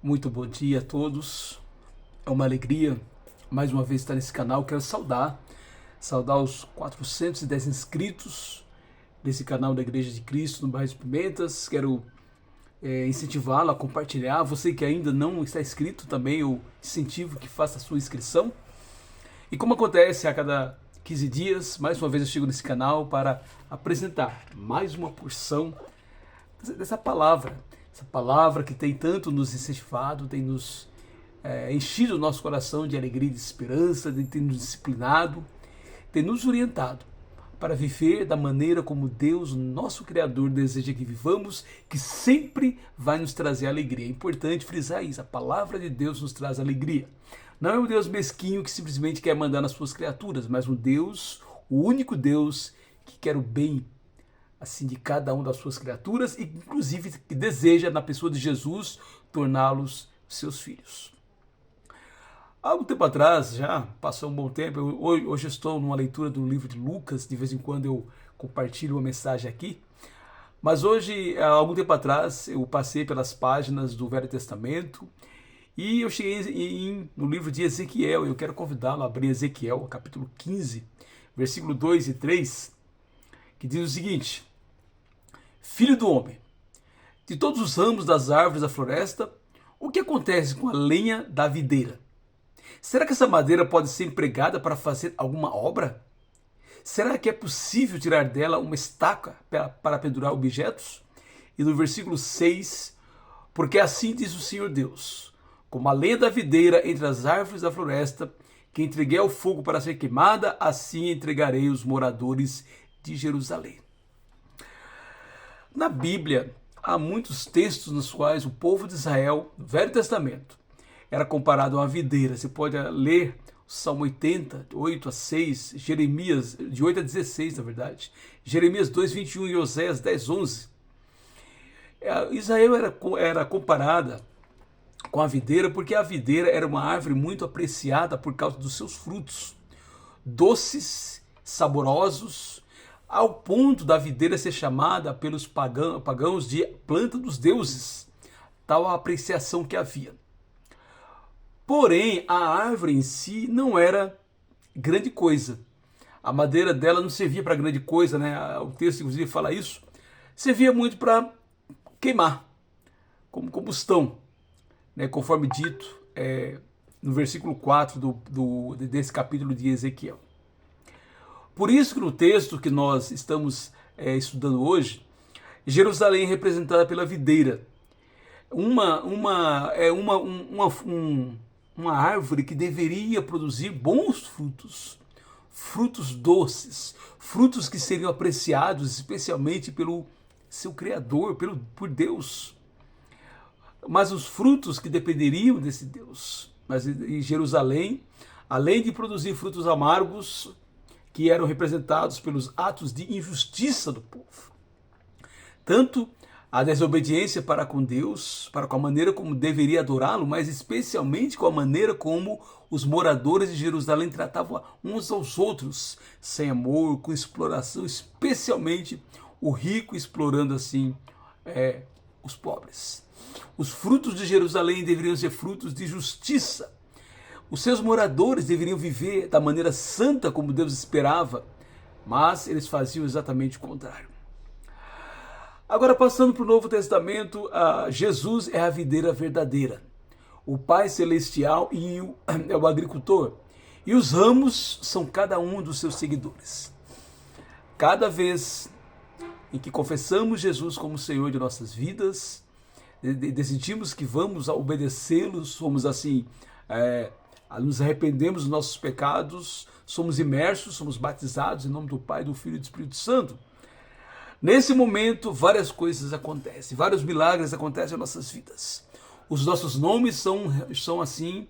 Muito bom dia a todos. É uma alegria mais uma vez estar nesse canal. Quero saudar os 410 inscritos desse canal da Igreja de Cristo no bairro de Pimentas. Quero incentivá-lo a compartilhar. Você que ainda não está inscrito também, eu incentivo que faça a sua inscrição. E como acontece a cada 15 dias, mais uma vez eu chego nesse canal para apresentar mais uma porção dessa palavra. Essa palavra que tem tanto nos incentivado, tem nos enchido o nosso coração de alegria e de esperança, tem nos disciplinado, tem nos orientado para viver da maneira como Deus, nosso Criador, deseja que vivamos, que sempre vai nos trazer alegria. É importante frisar isso, a palavra de Deus nos traz alegria. Não é um Deus mesquinho que simplesmente quer mandar nas suas criaturas, mas um Deus, o único Deus que quer o bem assim de cada uma das suas criaturas e inclusive que deseja na pessoa de Jesus torná-los seus filhos. Há algum tempo atrás, já passou um bom tempo, hoje estou numa leitura do livro de Lucas, de vez em quando eu compartilho uma mensagem aqui, mas hoje, há algum tempo atrás, eu passei pelas páginas do Velho Testamento e eu cheguei no livro de Ezequiel. Eu quero convidá-lo a abrir Ezequiel, capítulo 15, versículo 2 e 3, que diz o seguinte: Filho do homem, de todos os ramos das árvores da floresta, o que acontece com a lenha da videira? Será que essa madeira pode ser empregada para fazer alguma obra? Será que é possível tirar dela uma estaca para pendurar objetos? E no versículo 6, porque assim diz o Senhor Deus, como a lenha da videira entre as árvores da floresta, que entreguei ao fogo para ser queimada, assim entregarei os moradores de Jerusalém. Na Bíblia, há muitos textos nos quais o povo de Israel, no Velho Testamento, era comparado a uma videira. Você pode ler o Salmo 80, de 8 a 6, Jeremias, de 8 a 16, na verdade, Jeremias 2, 21 e Oséias 10, 11. Israel era comparada com a videira porque a videira era uma árvore muito apreciada por causa dos seus frutos, doces, saborosos, ao ponto da videira ser chamada pelos pagãos de planta dos deuses, tal a apreciação que havia. Porém, a árvore em si não era grande coisa. A madeira dela não servia para grande coisa, né? O texto inclusive fala isso. Servia muito para queimar, como combustão, né? Conforme dito no versículo 4 desse capítulo de Ezequiel. Por isso que no texto que nós estamos estudando hoje, Jerusalém é representada pela videira. Uma árvore que deveria produzir bons frutos, frutos doces, frutos que seriam apreciados especialmente pelo seu Criador, por Deus. Mas os frutos que dependeriam desse Deus. Mas em Jerusalém, além de produzir frutos amargos, que eram representados pelos atos de injustiça do povo, tanto a desobediência para com Deus, para com a maneira como deveria adorá-lo, mas especialmente com a maneira como os moradores de Jerusalém tratavam uns aos outros, sem amor, com exploração, especialmente o rico explorando assim os pobres. Os frutos de Jerusalém deveriam ser frutos de justiça. Os seus moradores deveriam viver da maneira santa como Deus esperava, mas eles faziam exatamente o contrário. Agora, passando para o Novo Testamento, Jesus é a videira verdadeira. O Pai Celestial é o agricultor. E os ramos são cada um dos seus seguidores. Cada vez em que confessamos Jesus como Senhor de nossas vidas, decidimos que vamos obedecê-lo, somos assim, nos arrependemos dos nossos pecados, somos imersos, somos batizados em nome do Pai, do Filho e do Espírito Santo. Nesse momento, várias coisas acontecem, vários milagres acontecem em nossas vidas. Os nossos nomes são assim,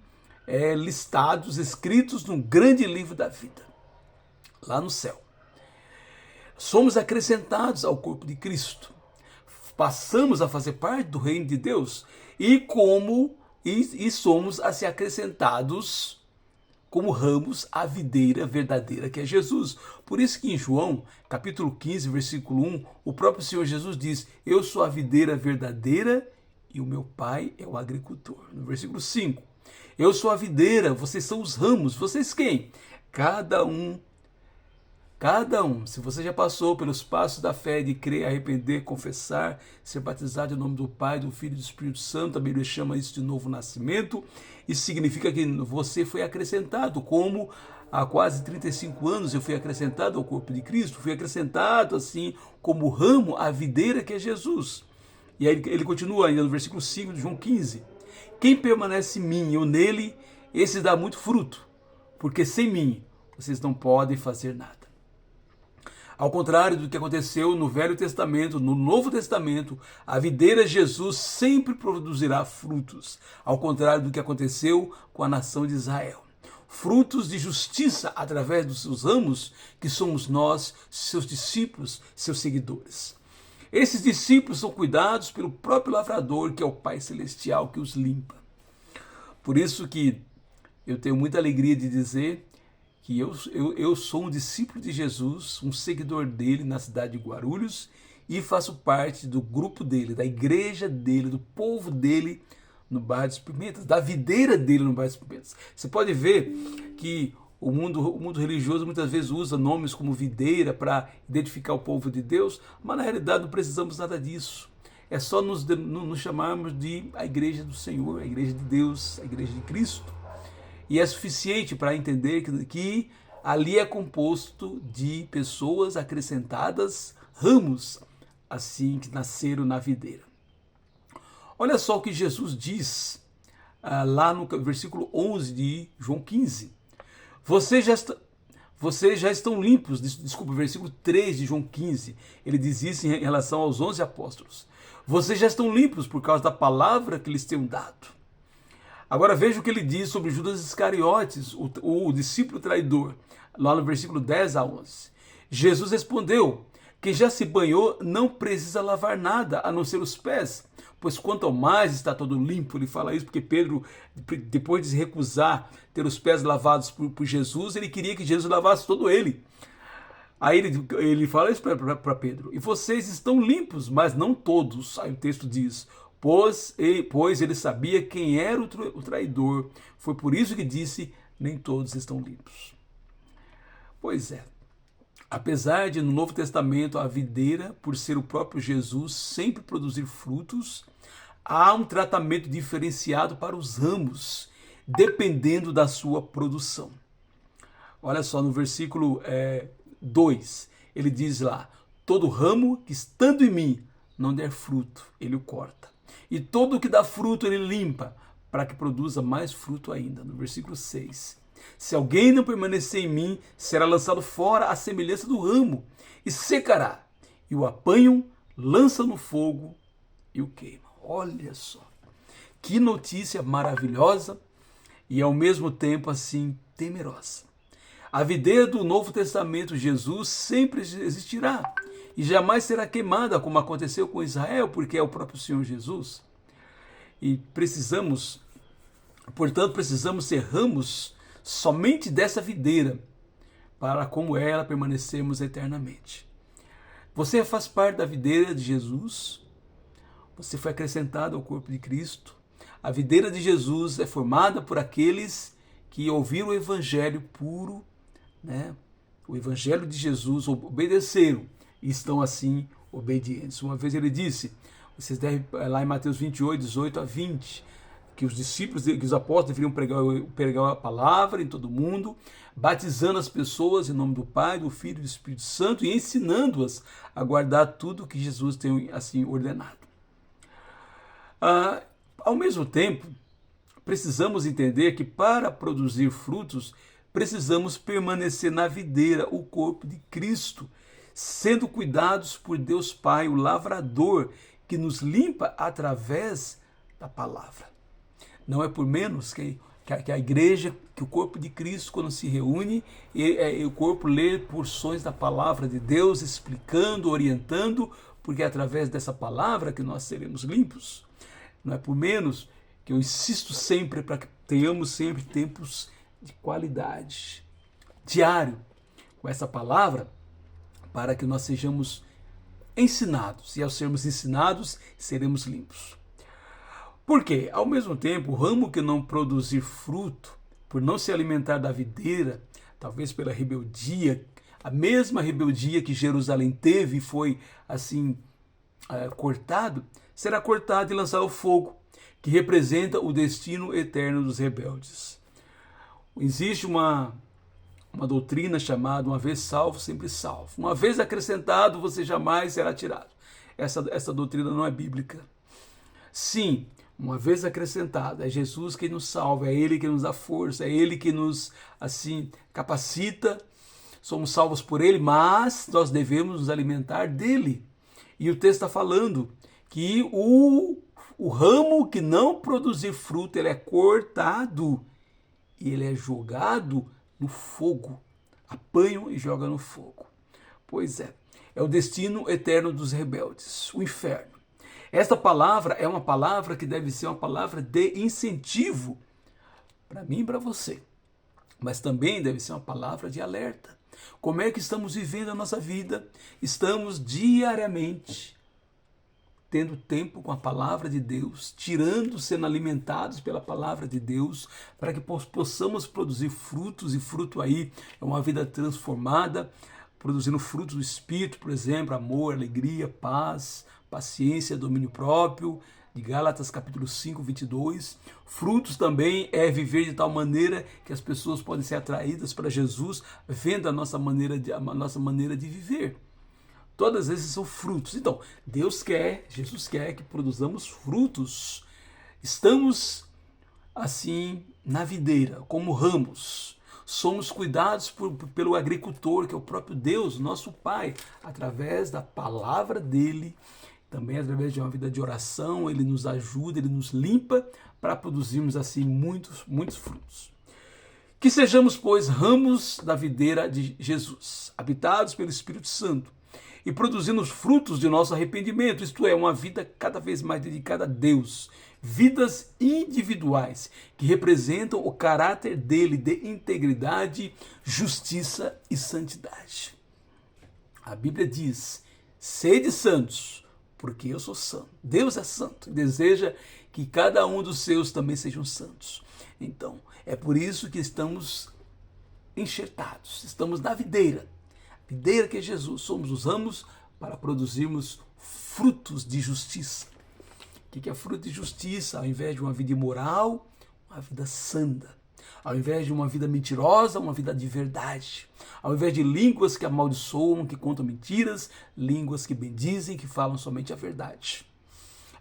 listados, escritos num grande livro da vida, lá no céu. Somos acrescentados ao corpo de Cristo. Passamos a fazer parte do reino de Deus e somos a ser acrescentados como ramos à videira verdadeira que é Jesus. Por isso que em João, capítulo 15, versículo 1, o próprio Senhor Jesus diz: eu sou a videira verdadeira e o meu Pai é o agricultor. No versículo 5, eu sou a videira, vocês são os ramos. Vocês quem? Cada um. Se você já passou pelos passos da fé de crer, arrepender, confessar, ser batizado em nome do Pai, do Filho e do Espírito Santo, a Bíblia chama isso de novo nascimento. Isso significa que você foi acrescentado, como há quase 35 anos eu fui acrescentado ao corpo de Cristo, fui acrescentado assim como ramo à videira que é Jesus. E aí ele continua ainda no versículo 5 de João 15. Quem permanece em mim e eu nele, esse dá muito fruto, porque sem mim vocês não podem fazer nada. Ao contrário do que aconteceu no Velho Testamento, no Novo Testamento, a videira Jesus sempre produzirá frutos, ao contrário do que aconteceu com a nação de Israel. Frutos de justiça através dos seus ramos, que somos nós, seus discípulos, seus seguidores. Esses discípulos são cuidados pelo próprio lavrador, que é o Pai Celestial, que os limpa. Por isso que eu tenho muita alegria de dizer que eu sou um discípulo de Jesus, um seguidor dele na cidade de Guarulhos e faço parte do grupo dele, da igreja dele, do povo dele no bairro dos Pimentas, da videira dele no bairro dos Pimentas. Você pode ver que o mundo religioso muitas vezes usa nomes como videira para identificar o povo de Deus, mas na realidade não precisamos nada disso. É só nos chamarmos de a igreja do Senhor, a igreja de Deus, a igreja de Cristo. E é suficiente para entender que ali é composto de pessoas acrescentadas, ramos, assim que nasceram na videira. Olha só o que Jesus diz lá no versículo 11 de João 15. Vocês já estão limpos, desculpa, versículo 3 de João 15. Ele diz isso em relação aos 11 apóstolos. Vocês já estão limpos por causa da palavra que lhes tenho dado. Agora veja o que ele diz sobre Judas Iscariotes, o discípulo traidor, lá no versículo 10 a 11. Jesus respondeu: quem já se banhou não precisa lavar nada, a não ser os pés, pois quanto ao mais está todo limpo. Ele fala isso porque Pedro, depois de se recusar ter os pés lavados por Jesus, ele queria que Jesus lavasse todo ele. Aí ele fala isso para Pedro: e vocês estão limpos, mas não todos. Aí o texto diz: pois ele sabia quem era o traidor. Foi por isso que disse: nem todos estão limpos. Pois é. Apesar de no Novo Testamento a videira, por ser o próprio Jesus, sempre produzir frutos, há um tratamento diferenciado para os ramos, dependendo da sua produção. Olha só no versículo 2, ele diz lá: todo ramo que estando em mim não der fruto, ele o corta. E todo o que dá fruto ele limpa, para que produza mais fruto ainda. No versículo 6. Se alguém não permanecer em mim, será lançado fora à semelhança do ramo, e secará. E o apanham, lançam no fogo e o queimam. Olha só, que notícia maravilhosa e ao mesmo tempo assim temerosa. A videira do Novo Testamento, Jesus, sempre existirá e jamais será queimada, como aconteceu com Israel, porque é o próprio Senhor Jesus. E portanto, precisamos ser ramos somente dessa videira, para como ela permanecermos eternamente. Você faz parte da videira de Jesus, você foi acrescentado ao corpo de Cristo. A videira de Jesus é formada por aqueles que ouviram o evangelho puro, né? O evangelho de Jesus, obedeceram e estão assim obedientes. Uma vez ele disse, vocês devem, lá em Mateus 28, 18 a 20, que os discípulos, que os apóstolos deveriam pregar a palavra em todo mundo, batizando as pessoas em nome do Pai, do Filho e do Espírito Santo e ensinando-as a guardar tudo que Jesus tem assim ordenado. Ao mesmo tempo, precisamos entender que para produzir frutos, precisamos permanecer na videira, o corpo de Cristo, sendo cuidados por Deus Pai, o lavrador, que nos limpa através da palavra. Não é por menos que a igreja, que o corpo de Cristo, quando se reúne, o corpo lê porções da palavra de Deus, explicando, orientando, porque é através dessa palavra que nós seremos limpos. Não é por menos que eu insisto sempre para que tenhamos sempre tempos de qualidade, diário, com essa palavra, para que nós sejamos ensinados, e ao sermos ensinados, seremos limpos. Por quê? Ao mesmo tempo, o ramo que não produzir fruto, por não se alimentar da videira, talvez pela rebeldia, a mesma rebeldia que Jerusalém teve e foi assim cortado, será cortado e lançado ao fogo, que representa o destino eterno dos rebeldes. Existe uma doutrina chamada uma vez salvo, sempre salvo. Uma vez acrescentado, você jamais será tirado. Essa doutrina não é bíblica. Sim, uma vez acrescentado, é Jesus quem nos salva, é Ele que nos dá força, é Ele que nos assim capacita. Somos salvos por Ele, mas nós devemos nos alimentar dele. E o texto está falando que o ramo que não produzir fruto, ele é cortado e ele é jogado no fogo. Apanham e jogam no fogo. Pois é o destino eterno dos rebeldes, o inferno. Esta palavra é uma palavra que deve ser uma palavra de incentivo para mim e para você, mas também deve ser uma palavra de alerta. Como é que estamos vivendo a nossa vida? Estamos diariamente tendo tempo com a palavra de Deus, sendo alimentados pela palavra de Deus, para que possamos produzir frutos, e fruto aí é uma vida transformada, produzindo frutos do Espírito, por exemplo, amor, alegria, paz, paciência, domínio próprio, de Gálatas capítulo 5, 22. Frutos também é viver de tal maneira que as pessoas podem ser atraídas para Jesus, vendo a nossa maneira de viver. Todas esses são frutos. Então, Jesus quer que produzamos frutos. Estamos, assim, na videira, como ramos. Somos cuidados pelo agricultor, que é o próprio Deus, nosso Pai, através da palavra dele, também através de uma vida de oração. Ele nos ajuda, ele nos limpa para produzirmos, assim, muitos frutos. Que sejamos, pois, ramos da videira de Jesus, habitados pelo Espírito Santo, e produzindo os frutos de nosso arrependimento, isto é, uma vida cada vez mais dedicada a Deus, vidas individuais que representam o caráter dele de integridade, justiça e santidade. A Bíblia diz: sede santos, porque eu sou santo. Deus é santo e deseja que cada um dos seus também sejam santos. Então, é por isso que estamos enxertados, estamos na videira que é Jesus, somos os ramos para produzirmos frutos de justiça. O que é fruto de justiça? Ao invés de uma vida imoral, uma vida santa. Ao invés de uma vida mentirosa, uma vida de verdade. Ao invés de línguas que amaldiçoam, que contam mentiras, línguas que bendizem, que falam somente a verdade.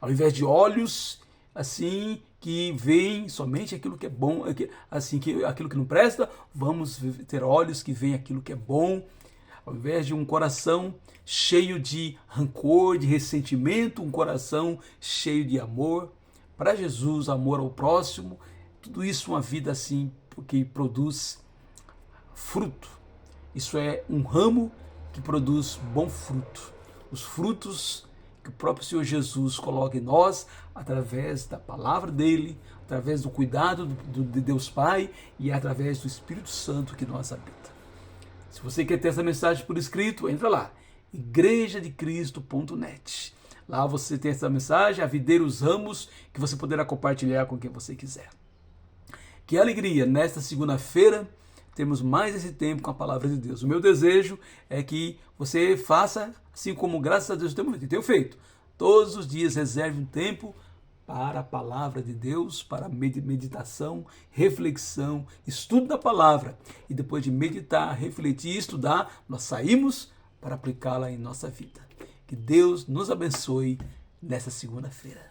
Ao invés de olhos, assim, que veem somente aquilo que é bom, assim, aquilo que não presta, vamos ter olhos que veem aquilo que é bom. Ao invés de um coração cheio de rancor, de ressentimento, um coração cheio de amor. Para Jesus, amor ao próximo, tudo isso uma vida assim, que produz fruto. Isso é um ramo que produz bom fruto. Os frutos que o próprio Senhor Jesus coloca em nós, através da palavra dele, através do cuidado de Deus Pai e através do Espírito Santo que nós habita. Se você quer ter essa mensagem por escrito, entra lá, igrejadecristo.net. Lá você tem essa mensagem, a videira, os ramos, que você poderá compartilhar com quem você quiser. Que alegria, nesta segunda-feira, temos mais esse tempo com a palavra de Deus. O meu desejo é que você faça, assim como graças a Deus eu tenho feito. Todos os dias reserve um tempo para a palavra de Deus, para meditação, reflexão, estudo da palavra. E depois de meditar, refletir e estudar, nós saímos para aplicá-la em nossa vida. Que Deus nos abençoe nessa segunda-feira.